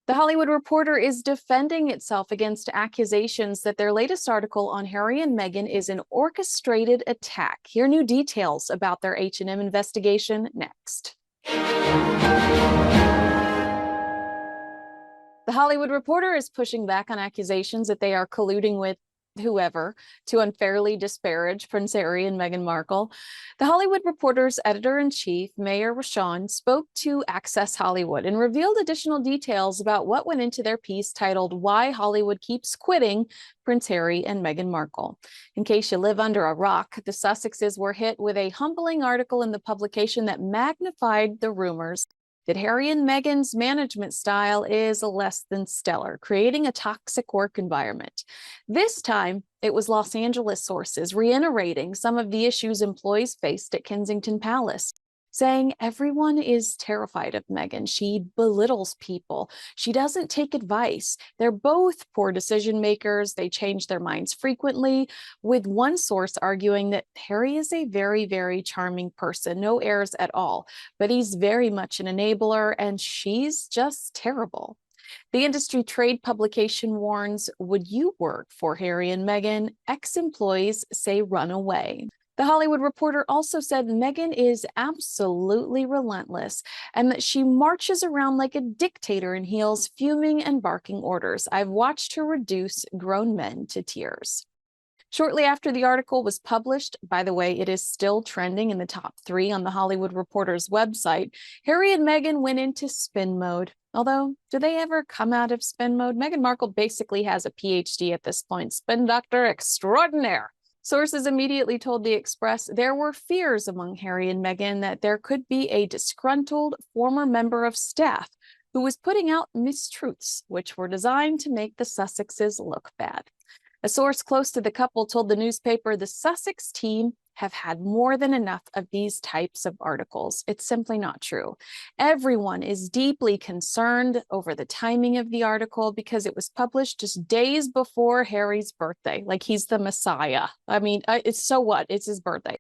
The Hollywood Reporter is defending itself against accusations that their latest article on Harry and Meghan is an orchestrated attack. Hear new details about their H&M investigation next. The Hollywood Reporter is pushing back on accusations that they are colluding with whoever to unfairly disparage Prince Harry and Meghan Markle. The Hollywood Reporter's editor-in-chief, Mayor Rashawn, spoke to Access Hollywood and revealed additional details about what went into their piece titled "Why Hollywood Keeps Quitting Prince Harry and Meghan Markle." In case you live under a rock, the Sussexes were hit with a humbling article in the publication that magnified the rumors that Harry and Meghan's management style is less than stellar, creating a toxic work environment. This time, it was Los Angeles sources reiterating some of the issues employees faced at Kensington Palace, saying everyone is terrified of Meghan. She belittles people. She doesn't take advice. They're both poor decision makers. They change their minds frequently, with one source arguing that Harry is a very, very charming person, no airs at all, but he's very much an enabler and she's just terrible. The industry trade publication warns, would you work for Harry and Meghan? Ex-employees say run away. The Hollywood Reporter also said Meghan is absolutely relentless and that she marches around like a dictator in heels, fuming and barking orders. I've watched her reduce grown men to tears. Shortly after the article was published, by the way, it is still trending in the top 3 on the Hollywood Reporter's website, Harry and Meghan went into spin mode. Although, do they ever come out of spin mode? Meghan Markle basically has a PhD at this point, spin doctor extraordinaire. Sources immediately told The Express there were fears among Harry and Meghan that there could be a disgruntled former member of staff who was putting out mistruths, which were designed to make the Sussexes look bad. A source close to the couple told the newspaper the Sussex team have had more than enough of these types of articles. It's simply not true. Everyone is deeply concerned over the timing of the article because it was published just days before Harry's birthday, like he's the Messiah. I mean, it's so what? It's his birthday.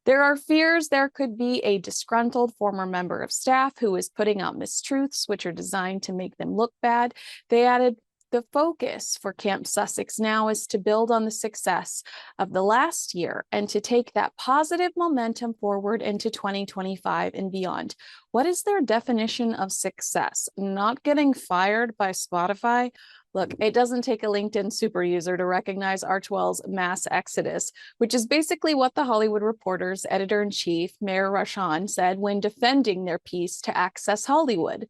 There are fears there could be a disgruntled former member of staff who is putting out mistruths, which are designed to make them look bad. They added, the focus for Camp Sussex now is to build on the success of the last year and to take that positive momentum forward into 2025 and beyond. What is their definition of success? Not getting fired by Spotify? Look, it doesn't take a LinkedIn super user to recognize Archwell's mass exodus, which is basically what the Hollywood Reporter's editor-in-chief, Mayor Rashawn, said when defending their piece to Access Hollywood,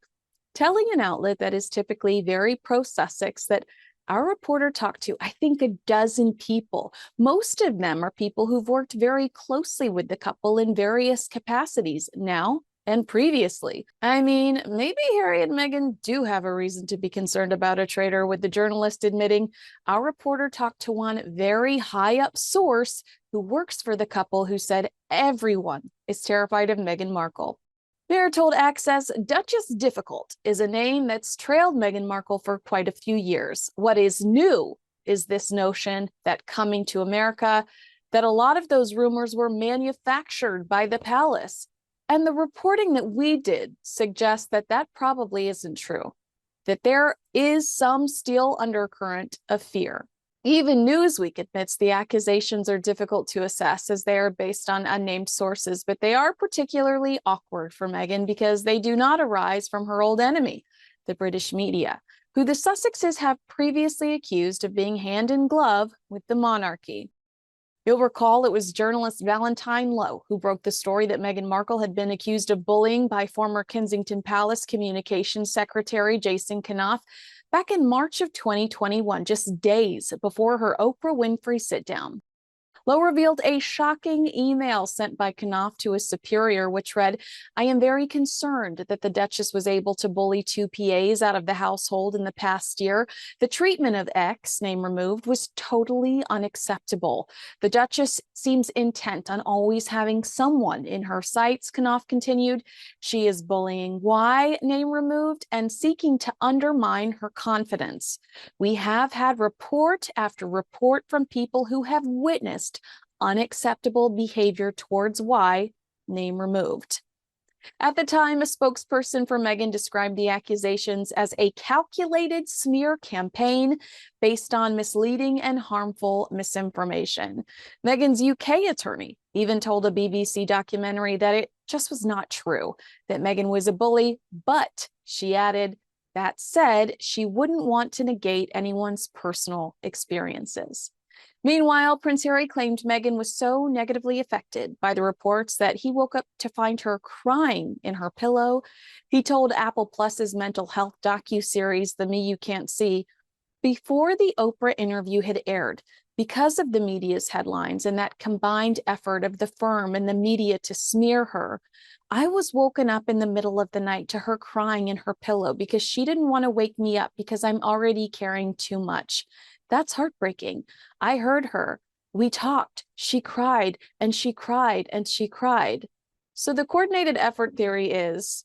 telling an outlet that is typically very pro-Sussex that our reporter talked to, I think, a dozen people. Most of them are people who've worked very closely with the couple in various capacities now and previously. I mean, maybe Harry and Meghan do have a reason to be concerned about a traitor, with the journalist admitting our reporter talked to one very high-up source who works for the couple who said everyone is terrified of Meghan Markle. Mayor told Access, Duchess Difficult is a name that's trailed Meghan Markle for quite a few years. What is new is this notion that coming to America, that a lot of those rumors were manufactured by the palace. And the reporting that we did suggests that that probably isn't true, that there is some still undercurrent of fear. Even Newsweek admits the accusations are difficult to assess as they are based on unnamed sources, but they are particularly awkward for Meghan because they do not arise from her old enemy, the British media, who the Sussexes have previously accused of being hand in glove with the monarchy. You'll recall it was journalist Valentine Lowe who broke the story that Meghan Markle had been accused of bullying by former Kensington Palace Communications Secretary Jason Kanoff back in March of 2021, just days before her Oprah Winfrey sit-down. Lowe revealed a shocking email sent by Kanoff to his superior, which read, I am very concerned that the Duchess was able to bully 2 PAs out of the household in the past year. The treatment of X, name removed, was totally unacceptable. The Duchess seems intent on always having someone in her sights, Kanoff continued. She is bullying Y, name removed, and seeking to undermine her confidence. We have had report after report from people who have witnessed unacceptable behavior towards Y, name removed. At the time, a spokesperson for Meghan described the accusations as a calculated smear campaign based on misleading and harmful misinformation. Meghan's UK attorney even told a BBC documentary that it just was not true, that Meghan was a bully, but she added, that said, she wouldn't want to negate anyone's personal experiences. Meanwhile, Prince Harry claimed Meghan was so negatively affected by the reports that he woke up to find her crying in her pillow. He told Apple Plus's mental health docuseries, The Me You Can't See, before the Oprah interview had aired, because of the media's headlines and that combined effort of the firm and the media to smear her, I was woken up in the middle of the night to her crying in her pillow because she didn't want to wake me up because I'm already carrying too much. That's heartbreaking. I heard her. We talked. She cried and she cried and she cried. So the coordinated effort theory is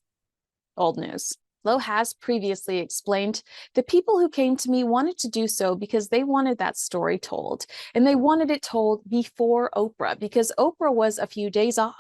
old news. Lowe has previously explained the people who came to me wanted to do so because they wanted that story told, and they wanted it told before Oprah because Oprah was a few days off.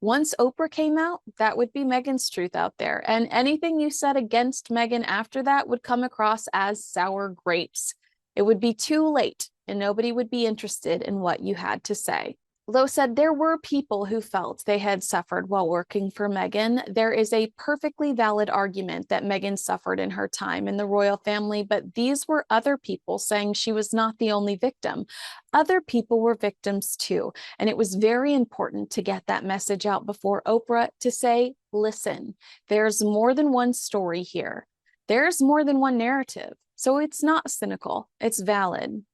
Once Oprah came out, that would be Meghan's truth out there, and anything you said against Meghan after that would come across as sour grapes. It would be too late, and nobody would be interested in what you had to say. Lowe said there were people who felt they had suffered while working for Meghan. There is a perfectly valid argument that Meghan suffered in her time in the royal family, but these were other people saying she was not the only victim. Other people were victims too, and it was very important to get that message out before Oprah to say, listen, there's more than one story here. There's more than one narrative. So it's not cynical, it's valid.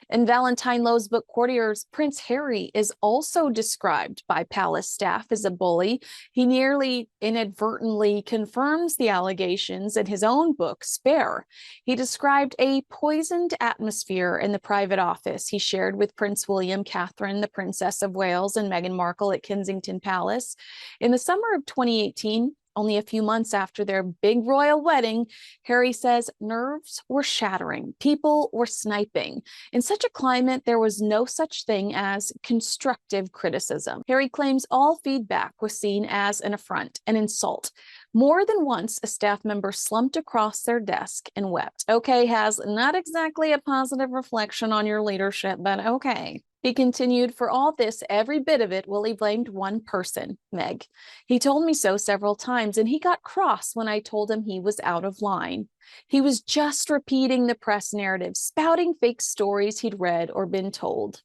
In Valentine Lowe's book Courtiers, Prince Harry is also described by palace staff as a bully. He nearly inadvertently confirms the allegations in his own book, Spare. He described a poisoned atmosphere in the private office he shared with Prince William, Catherine, the Princess of Wales, and Meghan Markle at Kensington Palace. In the summer of 2018, only a few months after their big royal wedding, Harry says nerves were shattering, people were sniping. In such a climate, there was no such thing as constructive criticism. Harry claims all feedback was seen as an affront, an insult. More than once, a staff member slumped across their desk and wept. Okay, has not exactly a positive reflection on your leadership, but okay. He continued, for all this, every bit of it, Willie blamed one person, Meg. He told me so several times, and he got cross when I told him he was out of line. He was just repeating the press narrative, spouting fake stories he'd read or been told.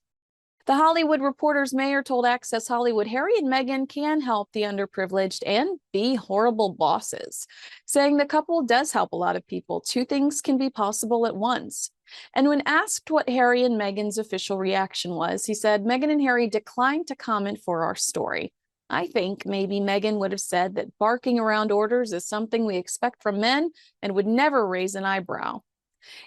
The Hollywood Reporter's mayor told Access Hollywood Harry and Meghan can help the underprivileged and be horrible bosses, saying the couple does help a lot of people. Two things can be possible at once. And when asked what Harry and Meghan's official reaction was, he said, Meghan and Harry declined to comment for our story. I think maybe Meghan would have said that barking around orders is something we expect from men and would never raise an eyebrow.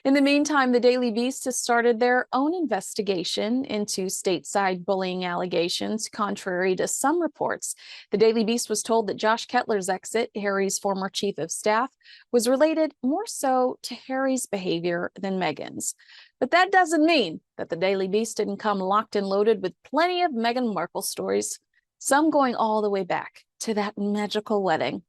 In the meantime, the Daily Beast has started their own investigation into stateside bullying allegations, contrary to some reports. The Daily Beast was told that Josh Kettler's exit, Harry's former chief of staff, was related more so to Harry's behavior than Meghan's. But that doesn't mean that the Daily Beast didn't come locked and loaded with plenty of Meghan Markle stories, some going all the way back to that magical wedding.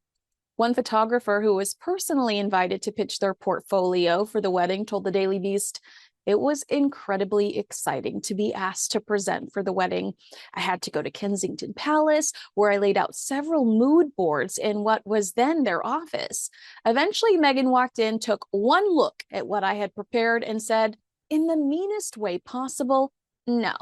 One photographer who was personally invited to pitch their portfolio for the wedding told the Daily Beast, it was incredibly exciting to be asked to present for the wedding. I had to go to Kensington Palace, where I laid out several mood boards in what was then their office. Eventually, Meghan walked in, took one look at what I had prepared and said, in the meanest way possible, no.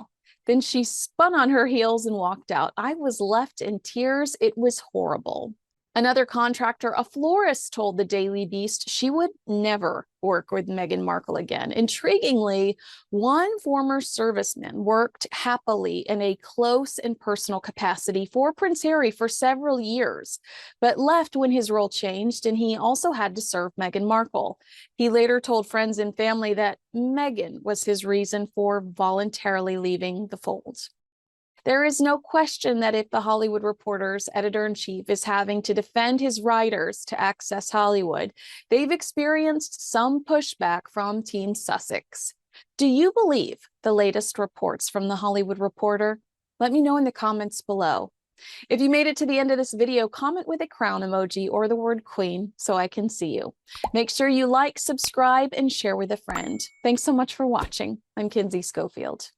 Then she spun on her heels and walked out. I was left in tears. It was horrible. Another contractor, a florist, told the Daily Beast she would never work with Meghan Markle again. Intriguingly, one former serviceman worked happily in a close and personal capacity for Prince Harry for several years, but left when his role changed, and he also had to serve Meghan Markle. He later told friends and family that Meghan was his reason for voluntarily leaving the fold. There is no question that if the Hollywood Reporter's editor-in-chief is having to defend his writers to Access Hollywood, they've experienced some pushback from Team Sussex. Do you believe the latest reports from the Hollywood Reporter? Let me know in the comments below. If you made it to the end of this video, comment with a crown emoji or the word queen so I can see you. Make sure you like, subscribe, and share with a friend. Thanks so much for watching. I'm Kinsey Schofield.